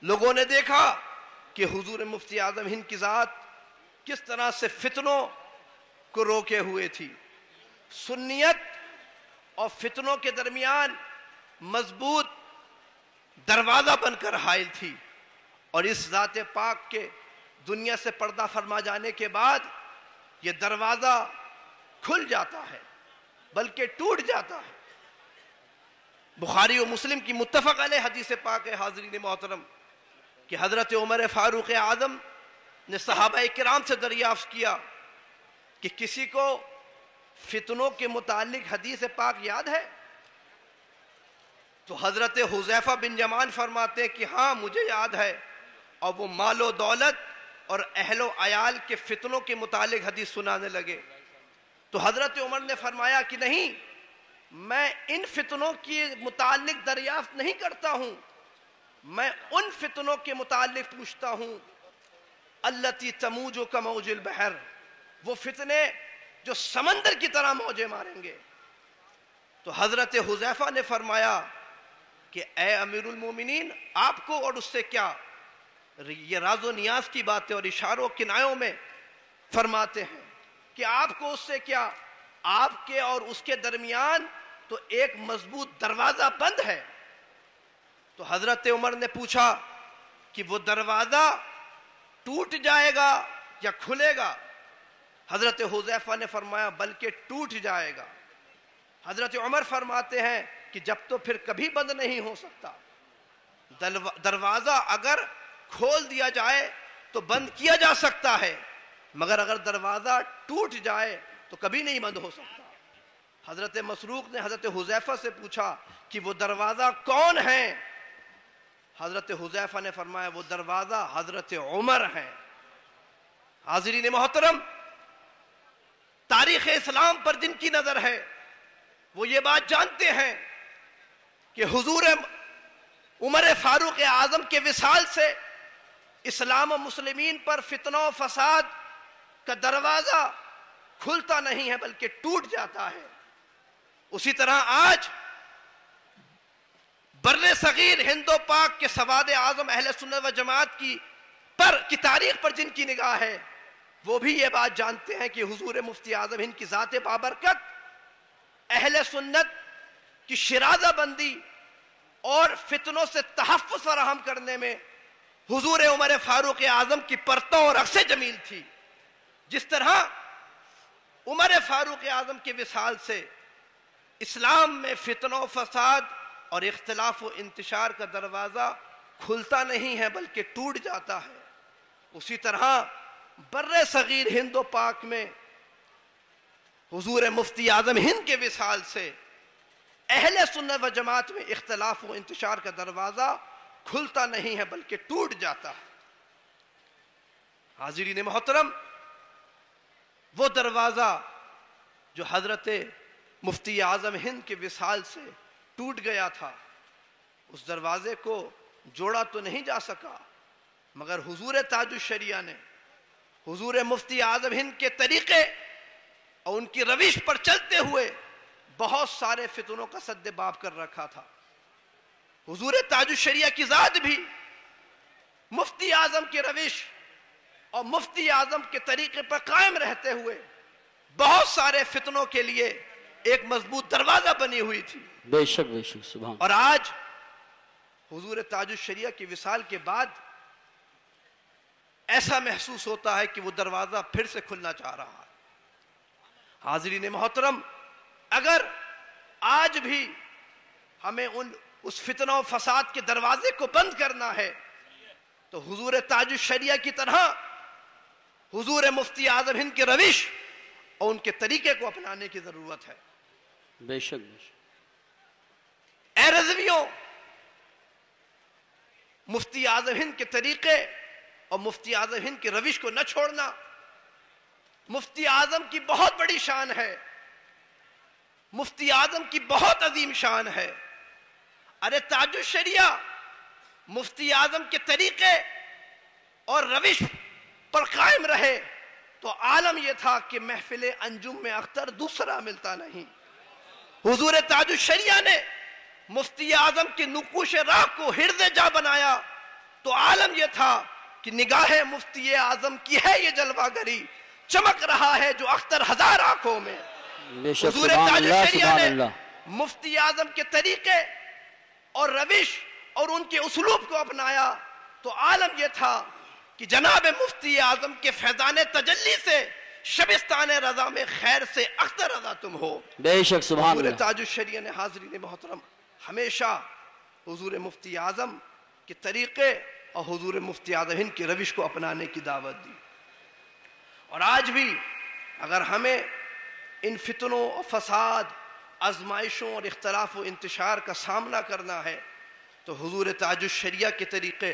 لوگوں نے دیکھا کہ حضور مفتی اعظم ہند کی ذات کس طرح سے فتنوں کو روکے ہوئے تھی، سنیت اور فتنوں کے درمیان مضبوط دروازہ بن کر حائل تھی، اور اس ذات پاک کے دنیا سے پردہ فرما جانے کے بعد یہ دروازہ کھل جاتا ہے بلکہ ٹوٹ جاتا ہے۔ بخاری و مسلم کی متفق علیہ حدیث پاک ہے حاضرین محترم کہ حضرت عمر فاروق اعظم نے صحابہ کرام سے دریافت کیا کہ کسی کو فتنوں کے متعلق حدیث پاک یاد ہے؟ تو حضرت حذیفہ بن یمان فرماتے ہیں کہ ہاں مجھے یاد ہے، اور وہ مال و دولت اور اہل و عیال کے فتنوں کے متعلق حدیث سنانے لگے۔ تو حضرت عمر نے فرمایا کہ نہیں، میں ان فتنوں کے متعلق دریافت نہیں کرتا ہوں، میں ان فتنوں کے متعلق پوچھتا ہوں التی تموج کموج البحر، وہ فتنے جو سمندر کی طرح موجیں ماریں گے۔ تو حضرت حذیفہ نے فرمایا کہ اے امیر المومنین، آپ کو اور اس سے کیا؟ یہ راز و نیاز کی باتیں اور اشاروں کنایوں میں فرماتے ہیں کہ آپ کو اس سے کیا؟ آپ کے اور اس کے درمیان تو ایک مضبوط دروازہ بند ہے۔ تو حضرت عمر نے پوچھا کہ وہ دروازہ ٹوٹ جائے گا یا کھلے گا؟ حضرت حذیفہ نے فرمایا بلکہ ٹوٹ جائے گا۔ حضرت عمر فرماتے ہیں کہ جب تو پھر کبھی بند نہیں ہو سکتا، دروازہ اگر کھول دیا جائے تو بند کیا جا سکتا ہے، مگر اگر دروازہ ٹوٹ جائے تو کبھی نہیں بند ہو سکتا۔ حضرت مسروق نے حضرت حذیفہ سے پوچھا کہ وہ دروازہ کون ہے؟ حضرت حذیفہ نے فرمایا وہ دروازہ حضرت عمر ہیں۔ حاضرین محترم، تاریخ اسلام پر جن کی نظر ہے وہ یہ بات جانتے ہیں کہ حضور عمر فاروق اعظم کے وصال سے اسلام و مسلمین پر فتنہ و فساد کا دروازہ کھلتا نہیں ہے بلکہ ٹوٹ جاتا ہے۔ اسی طرح آج بر صغیر ہند و پاک کے سواد اعظم اہل سنت و جماعت کی تاریخ پر جن کی نگاہ ہے وہ بھی یہ بات جانتے ہیں کہ حضور مفتی اعظم ہند کی ذات بابرکت اہل سنت کی شرازہ بندی اور فتنوں سے تحفظ فراہم کرنے میں حضور عمر فاروق اعظم کی پرتوں اور عکس جمیل تھی۔ جس طرح عمر فاروق اعظم کے وصال سے اسلام میں فتنوں و فساد اور اختلاف و انتشار کا دروازہ کھلتا نہیں ہے بلکہ ٹوٹ جاتا ہے، اسی طرح بر صغیر ہند و پاک میں حضور مفتی اعظم ہند کے وصال سے اہل سنت و جماعت میں اختلاف و انتشار کا دروازہ کھلتا نہیں ہے بلکہ ٹوٹ جاتا ہے۔ حاضرین محترم، وہ دروازہ جو حضرت مفتی اعظم ہند کے وصال سے ٹوٹ گیا تھا، اس دروازے کو جوڑا تو نہیں جا سکا، مگر حضور تاج الشریعہ نے حضور مفتی اعظم ہند کے طریقے اور ان کی روش پر چلتے ہوئے بہت سارے فتنوں کا سد باب کر رکھا تھا۔ حضور تاج الشریعہ کی ذات بھی مفتی اعظم کی روش اور مفتی اعظم کے طریقے پر قائم رہتے ہوئے بہت سارے فتنوں کے لیے ایک مضبوط دروازہ بنی ہوئی تھی۔ بے شک بے شک، سبحان۔ اور آج حضور تاج الشریعہ کی وصال کے بعد ایسا محسوس ہوتا ہے کہ وہ دروازہ پھر سے کھلنا چاہ رہا ہے۔ حاضرین محترم، اگر آج بھی ہمیں اس فتنہ و فساد کے دروازے کو بند کرنا ہے تو حضور تاج الشریعہ کی طرح حضور مفتی اعظم ہند کے روش اور ان کے طریقے کو اپنانے کی ضرورت ہے۔ بے شک بے شک۔ اے رضویوں، مفتی اعظم ہند کے طریقے اور مفتی اعظم ہند کے روش کو نہ چھوڑنا مفتی اعظم کی بہت بڑی شان ہے، مفتی اعظم کی بہت عظیم شان ہے۔ ارے تاج الشریعہ مفتی اعظم کے طریقے اور روش پر قائم رہے تو عالم یہ تھا کہ محفل انجم میں اختر دوسرا ملتا نہیں۔ حضور تاج الشریعہ نے مفتی اعظم کی نقوش راہ کو حرز جا بنایا تو عالم یہ تھا کہ نگاہ مفتی اعظم کی ہے یہ جلوہ گری، چمک رہا ہے جو اختر ہزار آنکھوں میں۔ بے شک حضور سبحان تاج اللہ الشریعہ سبحان نے اللہ۔ مفتی اعظم کے طریقے اور روش اور ان کے اسلوب کو اپنایا تو عالم یہ تھا کہ جناب مفتی اعظم کے فیضان تجلی سے شبستان رضا میں خیر سے اختر رضا تم ہو۔ بے شک سبحان حضور اللہ۔ تاج الشریعہ نے حاضرین محترم ہمیشہ حضور مفتی اعظم کے طریقے اور حضور مفتی اعظم ہند کی روش کو اپنانے کی دعوت دی، اور آج بھی اگر ہمیں ان فتنوں اور فساد، آزمائشوں اور اختلاف و انتشار کا سامنا کرنا ہے تو حضور تاج الشریعہ کے طریقے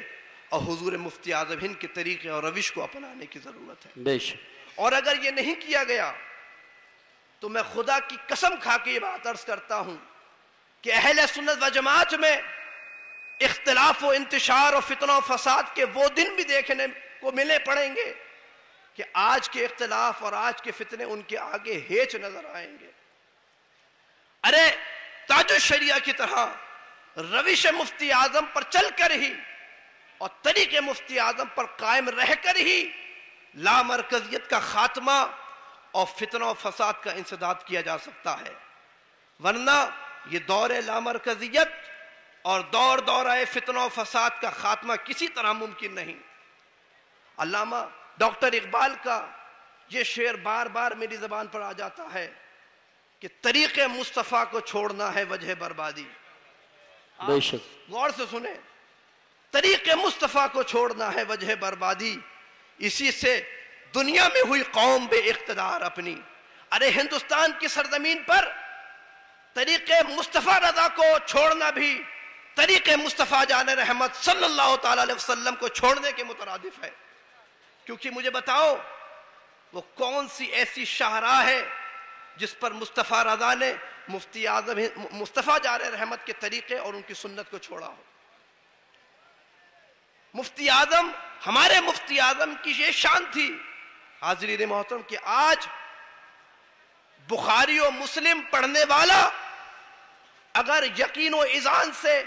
اور حضور مفتی اعظم ہند کے طریقے اور روش کو اپنانے کی ضرورت ہے۔ بے شک اور اگر یہ نہیں کیا گیا تو میں خدا کی قسم کھا کے یہ بات عرض کرتا ہوں کہ اہل سنت و جماعت میں اختلاف و انتشار اور فتنہ و فساد کے وہ دن بھی دیکھنے کو ملے پڑیں گے کہ آج کے اختلاف اور آج کے فتنے ان کے آگے ہیچ نظر آئیں گے۔ ارے تاج الشریعہ کی طرح روش مفتی اعظم پر چل کر ہی اور طریق مفتی اعظم پر قائم رہ کر ہی لامرکزیت کا خاتمہ اور فتنہ و فساد کا انسداد کیا جا سکتا ہے، ورنہ یہ دور لامرکزیت اور دورہ فتنہ و فساد کا خاتمہ کسی طرح ممکن نہیں۔ علامہ ڈاکٹر اقبال کا یہ شعر بار بار میری زبان پر آ جاتا ہے کہ طریق مصطفیٰ کو چھوڑنا ہے وجہ بربادی۔ بے شک غور سے سنیں، طریق مصطفیٰ کو چھوڑنا ہے وجہ بربادی، اسی سے دنیا میں ہوئی قوم بے اقتدار اپنی۔ ارے ہندوستان کی سرزمین پر طریق مصطفیٰ رضا کو چھوڑنا بھی طریق مصطفیٰ جان رحمت صلی اللہ تعالی علیہ وسلم کو چھوڑنے کے مترادف ہے، کیونکہ مجھے بتاؤ وہ کون سی ایسی شاہراہ ہے جس پر مصطفیٰ رضا نے مصطفیٰ جان رحمت کے طریقے اور ان کی سنت کو چھوڑا ہو۔ مفتی اعظم، ہمارے مفتی اعظم کی یہ شان تھی حاضرین محترم کہ آج بخاری و مسلم پڑھنے والا اگر یقین و اذعان سے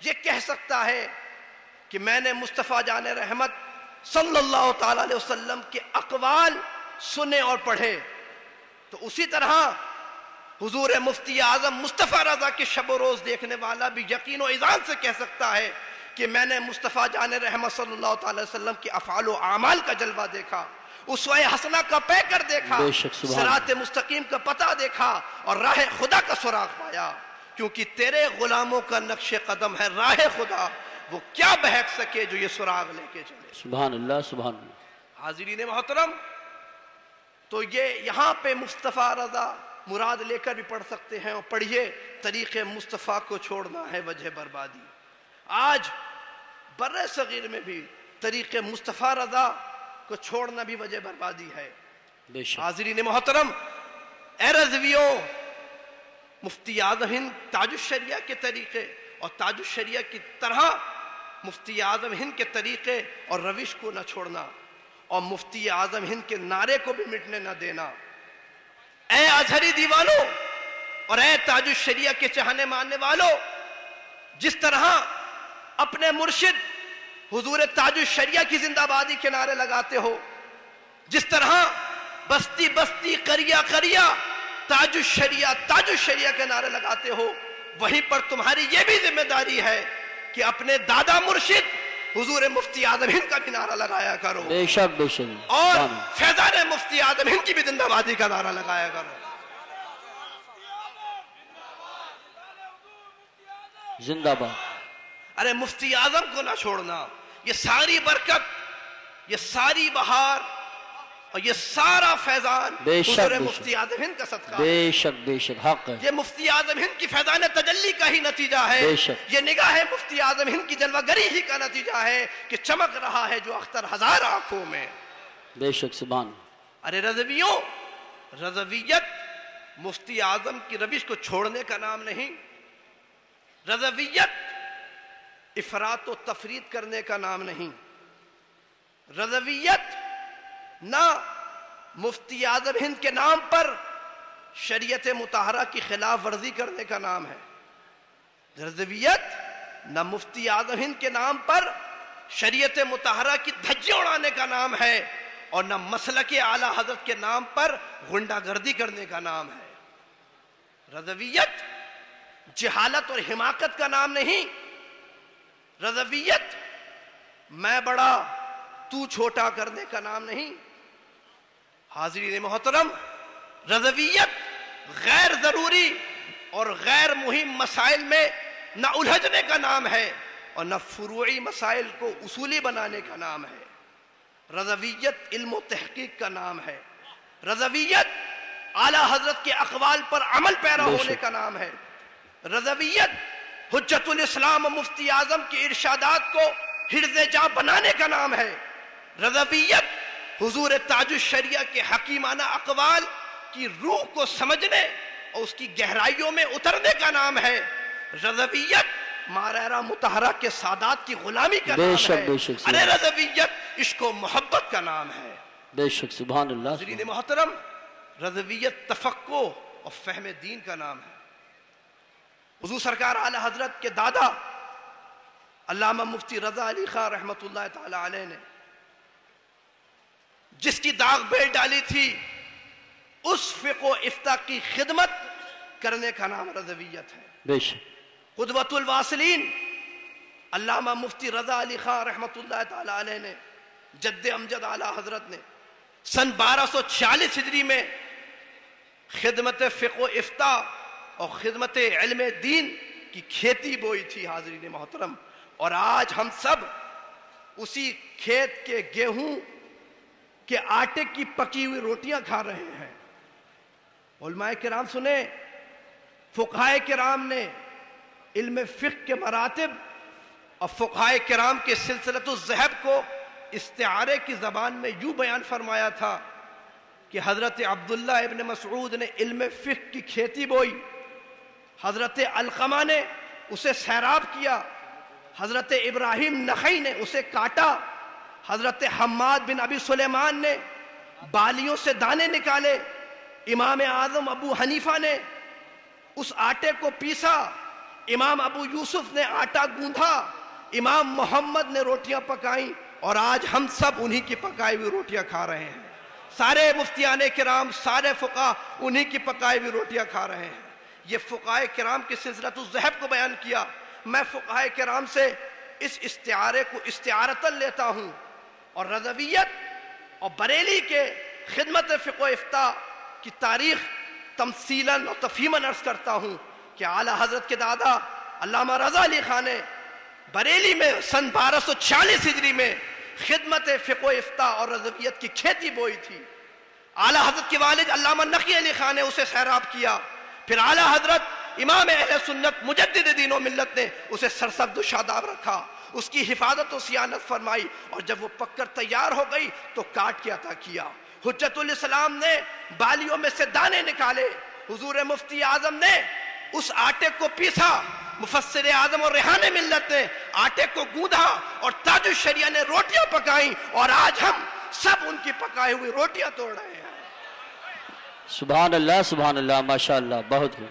یہ کہہ سکتا ہے کہ میں نے مصطفیٰ جان رحمت صلی اللہ تعالی علیہ وسلم کے اقوال سنے اور پڑھے، تو اسی طرح حضور مفتی اعظم مصطفیٰ رضا کے شب و روز دیکھنے والا بھی یقین و اذعان سے کہہ سکتا ہے کہ میں نے مصطفیٰ جان رحمت صلی اللہ تعالی وسلم کے افعال و اعمال کا جلوہ دیکھا، اسوہ حسنہ کا پے کر دیکھا، صراط مستقیم کا پتہ دیکھا اور راہ خدا کا سراغ پایا، کیونکہ تیرے غلاموں کا نقش قدم ہے راہ خدا، وہ کیا بہک سکے جو یہ سراغ لے کے چلے۔ سبحان اللہ سبحان اللہ۔ حاضرین محترم، تو یہ یہاں پہ مصطفیٰ رضا مراد لے کر بھی پڑھ سکتے ہیں، اور پڑھیے طریق مصطفیٰ کو چھوڑنا ہے وجہ بربادی۔ آج بر صغیر میں بھی طریق مصطفیٰ رضا کو چھوڑنا بھی وجہ بربادی ہے۔ بے شک حاضرین محترم، اے رضویوں، مفتی اعظم ہند تاج الشریعہ کے طریقے اور تاج الشریعہ کی طرح مفتی اعظم ہند کے طریقے اور روش کو نہ چھوڑنا، اور مفتی اعظم ہند کے نعرے کو بھی مٹنے نہ دینا۔ اے ازہری دیوانوں اور اے تاج الشریعہ کے چاہنے ماننے والوں، جس طرح اپنے مرشد حضور تاج الشریعہ کی زندہ بادی کے نعرے لگاتے ہو، جس طرح بستی بستی قریہ قریہ تاج الشریعہ کے نعرے لگاتے ہو، وہیں پر تمہاری یہ بھی ذمہ داری ہے کہ اپنے دادا مرشد حضور مفتی اعظم ہند کا بھی نعرہ لگایا کرو، بے شک بے شک، اور فیضان مفتی اعظم ہند کی بھی زندہ بادی کا نعرہ لگایا کرو۔ زندہ باد۔ ارے مفتی اعظم کو نہ چھوڑنا، یہ ساری برکت، یہ ساری بہار اور یہ سارا فیضان بے شک حضور بے شک، مفتی اعظم ہند کا صدقہ ہے۔ بے شک بے شک، حق ہے۔ یہ مفتی اعظم ہند کی فیضان تجلی کا ہی نتیجہ ہے، بے شک۔ یہ نگاہ مفتی اعظم ہند کی جلوہ گری ہی کا نتیجہ ہے کہ چمک رہا ہے جو اختر ہزار آنکھوں میں۔ بے شک سبحان۔ ارے رضویوں، رضویت مفتی اعظم کی روش کو چھوڑنے کا نام نہیں، رضویت افراط و تفرید کرنے کا نام نہیں، رضویت نہ مفتی اعظم ہند کے نام پر شریعت مطہرہ کی خلاف ورزی کرنے کا نام ہے، رضویت نہ مفتی اعظم ہند کے نام پر شریعت مطہرہ کی دھجیاں اڑانے کا نام ہے، اور نہ مسلک اعلی حضرت کے نام پر غنڈہ گردی کرنے کا نام ہے۔ رضویت جہالت اور حماقت کا نام نہیں، رضویت میں بڑا تو چھوٹا کرنے کا نام نہیں۔ حاضرین محترم، رضویت غیر ضروری اور غیر مہم مسائل میں نہ الجھنے کا نام ہے اور نہ فروعی مسائل کو اصولی بنانے کا نام ہے۔ رضویت علم و تحقیق کا نام ہے۔ رضویت اعلیٰ حضرت کے اقوال پر عمل پیرا ہونے کا نام ہے۔ رضویت حجت الاسلام و مفتی اعظم کے ارشادات کو حرز جاں بنانے کا نام ہے۔ رضویت حضور تاج الشریعہ کے حکیمانہ اقوال کی روح کو سمجھنے اور اس کی گہرائیوں میں اترنے کا نام ہے۔ رضویت مارارہ مطہرہ کے سادات کی غلامی کا نام ہے۔ ارے رضویت عشق و محبت کا نام ہے۔ بے شک سبحان اللہ۔ حضرین محترم، رضویت تفقہ اور فہم دین کا نام ہے۔ حضور سرکار اعلی حضرت کے دادا علامہ مفتی رضا علی خان رحمت اللہ تعالی علیہ نے جس کی داغ بیل ڈالی تھی، اس فقہ و افتاء کی خدمت کرنے کا نام رضویت ہے۔ بے شک قدوۃ الواصلین علامہ مفتی رضا علی خان رحمت اللہ تعالی علیہ نے، جد امجد اعلی حضرت نے سن 1246 ہجری میں خدمت فقہ و افتاء اور خدمت علم دین کی کھیتی بوئی تھی۔ حاضرین محترم، اور آج ہم سب اسی کھیت کے گیہوں کے آٹے کی پکی ہوئی روٹیاں کھا رہے ہیں۔ علماء کرام سنیں، فقہائے کرام نے علم فقہ کے مراتب اور فقہائے کرام کے سلسلۃ الذہب کو استعارے کی زبان میں یوں بیان فرمایا تھا کہ حضرت عبداللہ ابن مسعود نے علم فقہ کی کھیتی بوئی، حضرت علقمہ نے اسے سیراب کیا، حضرت ابراہیم نخعی نے اسے کاٹا، حضرت حماد بن ابی سلیمان نے بالیوں سے دانے نکالے، امام اعظم ابو حنیفہ نے اس آٹے کو پیسا، امام ابو یوسف نے آٹا گوندھا، امام محمد نے روٹیاں پکائیں، اور آج ہم سب انہی کی پکائی ہوئی روٹیاں کھا رہے ہیں۔ سارے مفتیان کرام، سارے فقہ انہی کی پکائی ہوئی روٹیاں کھا رہے ہیں۔ یہ فقہائے کرام کی سلسلۃ الذہب کو بیان کیا۔ میں فقہائے کرام سے اس استعارے کو استعارتاً لیتا ہوں، اور رضویت اور بریلی کے خدمت فقہ و افتاء کی تاریخ تمثیلاً اور تفہیماً عرض کرتا ہوں کہ اعلیٰ حضرت کے دادا علامہ رضا علی خان نے بریلی میں سن 1246 ہجری میں خدمت فقہ و افتاء اور رضویت کی کھیتی بوئی تھی۔ اعلیٰ حضرت کے والد علامہ نقی علی خان نے اسے سیراب کیا، پھر اعلیٰ حضرت امام اہل سنت مجدد دین و ملت نے اسے سرسبز و شاداب رکھا، اس کی حفاظت و صیانت فرمائی، اور جب وہ پک کر تیار ہو گئی تو کاٹ کے عطا کیا۔ حجت الاسلام نے بالیوں میں سے دانے نکالے، حضور مفتی اعظم نے اس آٹے کو پیسا، مفسر اعظم اور ریحان ملت نے آٹے کو گوندھا، اور تاج الشریعہ نے روٹیاں پکائیں، اور آج ہم سب ان کی پکائی ہوئی روٹیاں توڑ رہے ہیں۔ سبحان اللہ ماشاءاللہ، بہت ہے۔